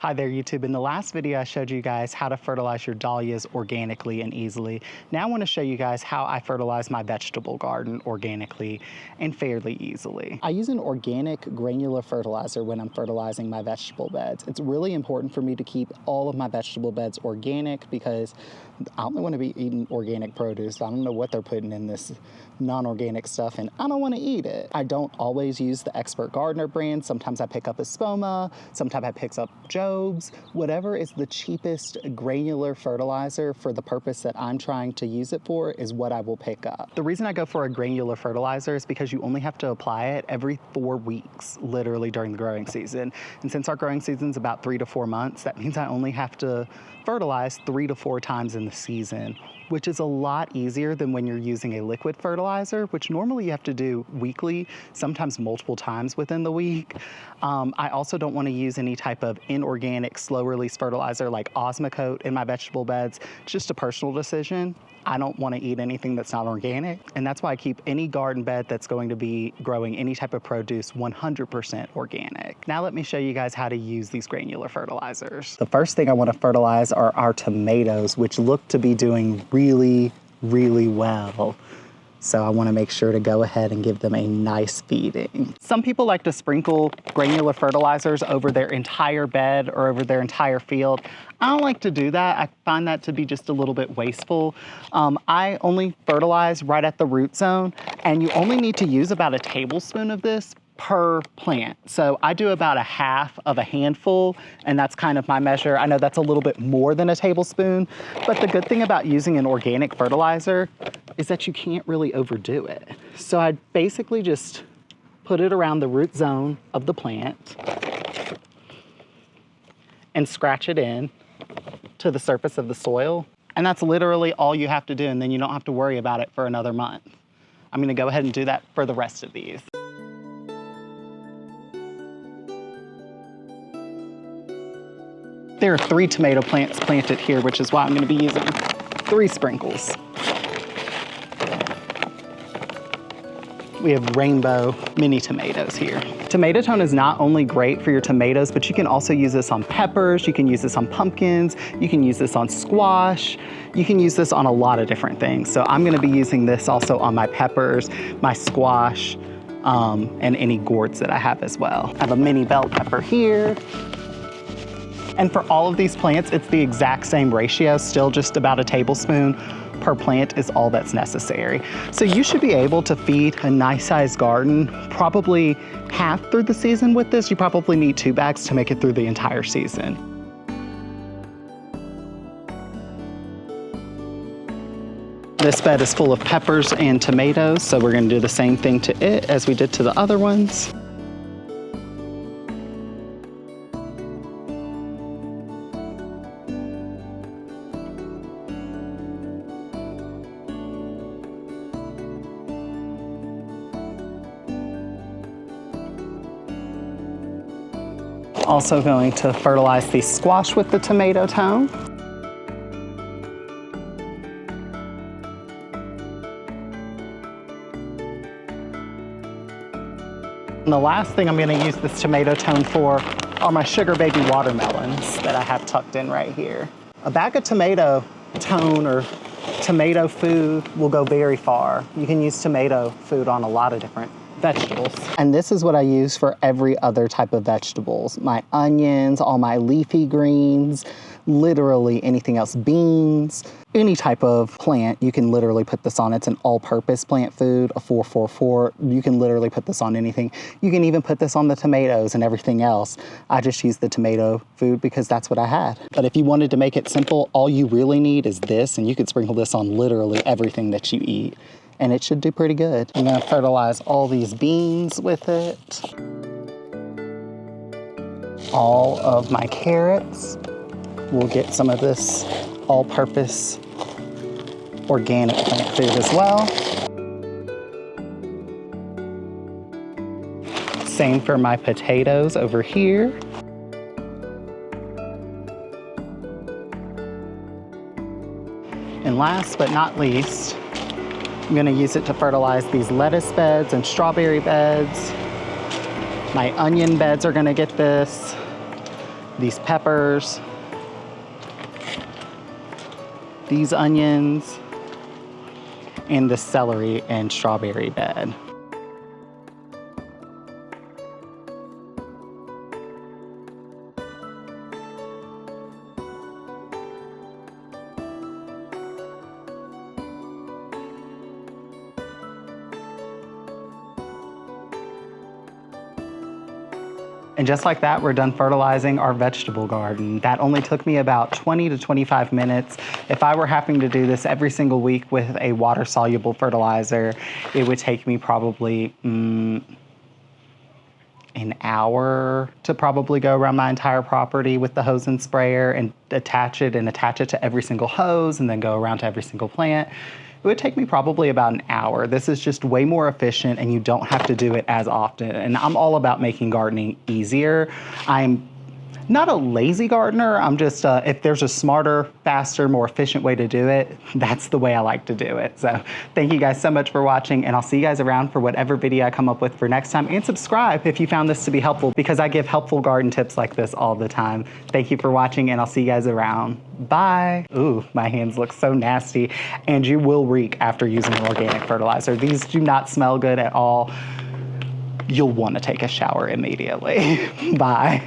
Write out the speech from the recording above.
Hi there, YouTube. In the last video, I showed you guys how to fertilize your dahlias organically and easily. Now I want to show you guys how I fertilize my vegetable garden organically and fairly easily. I use an organic granular fertilizer when I'm fertilizing my vegetable beds. It's really important for me to keep all of my vegetable beds organic because I don't want to be eating organic produce. I don't know what they're putting in this non-organic stuff and I don't want to eat it. I don't always use the Expert Gardener brand. Sometimes I pick up Espoma, sometimes I pick up Jobs. Whatever is the cheapest granular fertilizer for the purpose that I'm trying to use it for is what I will pick up. The reason I go for a granular fertilizer is because you only have to apply it every 4 weeks, literally during the growing season. And since our growing season is about 3 to 4 months, that means I only have to fertilize 3 to 4 times in the season, which is a lot easier than when you're using a liquid fertilizer, which normally you have to do weekly, sometimes multiple times within the week. I also don't want to use any type of inorganic slow release fertilizer like Osmocote in my vegetable beds. It's just a personal decision. I don't want to eat anything that's not organic, and that's why I keep any garden bed that's going to be growing any type of produce 100% organic. Now let me show you guys how to use these granular fertilizers. The first thing I want to fertilize are our tomatoes, which look to be doing really, really well. So I want to make sure to go ahead and give them a nice feeding. Some people like to sprinkle granular fertilizers over their entire bed or over their entire field. I don't like to do that. I find that to be just a little bit wasteful. I only fertilize right at the root zone, and you only need to use about a tablespoon of this per plant. So I do about a half of a handful, and that's kind of my measure. I know that's a little bit more than a tablespoon, but the good thing about using an organic fertilizer is that you can't really overdo it. So I basically just put it around the root zone of the plant and scratch it in to the surface of the soil. And that's literally all you have to do, and then you don't have to worry about it for another month. I'm gonna go ahead and do that for the rest of these. There are 3 tomato plants planted here, which is why I'm going to be using 3 sprinkles. We have rainbow mini tomatoes here. Tomato tone is not only great for your tomatoes, but you can also use this on peppers, you can use this on pumpkins, you can use this on squash, you can use this on a lot of different things. So I'm going to be using this also on my peppers, my squash, and any gourds that I have as well. I have a mini bell pepper here. And for all of these plants, it's the exact same ratio, still just about a tablespoon per plant is all that's necessary. So you should be able to feed a nice sized garden probably half through the season with this. You probably need 2 bags to make it through the entire season. This bed is full of peppers and tomatoes, so we're gonna do the same thing to it as we did to the other ones. Also going to fertilize the squash with the tomato tone. And the last thing I'm going to use this tomato tone for are my sugar baby watermelons that I have tucked in right here. A bag of tomato tone or tomato food will go very far. You can use tomato food on a lot of different vegetables. And this is what I use for every other type of vegetables. My onions, all my leafy greens, literally anything else, beans, any type of plant, you can literally put this on. It's an all-purpose plant food, a 444. You can literally put this on anything. You can even put this on the tomatoes and everything else. I just use the tomato food because that's what I had. But if you wanted to make it simple, all you really need is this, and you could sprinkle this on literally everything that you eat. And it should do pretty good. I'm gonna fertilize all these beans with it. All of my carrots. We'll get some of this all-purpose organic plant food as well. Same for my potatoes over here. And last but not least, I'm gonna use it to fertilize these lettuce beds and strawberry beds. My onion beds are gonna get this. these peppers, these onions, and the celery and strawberry bed. And just like that, we're done fertilizing our vegetable garden. That only took me about 20 to 25 minutes. If I were having to do this every single week with a water-soluble fertilizer, it would take me probably an hour to probably go around my entire property with the hose and sprayer and attach it to every single hose and then go around to every single plant. It would take me probably about an hour. This is just way more efficient and you don't have to do it as often. And I'm all about making gardening easier. I'm not a lazy gardener. I'm just, if there's a smarter, faster, more efficient way to do it, that's the way I like to do it. So thank you guys so much for watching, and I'll see you guys around for whatever video I come up with for next time. And subscribe if you found this to be helpful, because I give helpful garden tips like this all the time. Thank you for watching, and I'll see you guys around. Bye. Ooh, my hands look so nasty. And you will reek after using an organic fertilizer. These do not smell good at all. You'll want to take a shower immediately. Bye.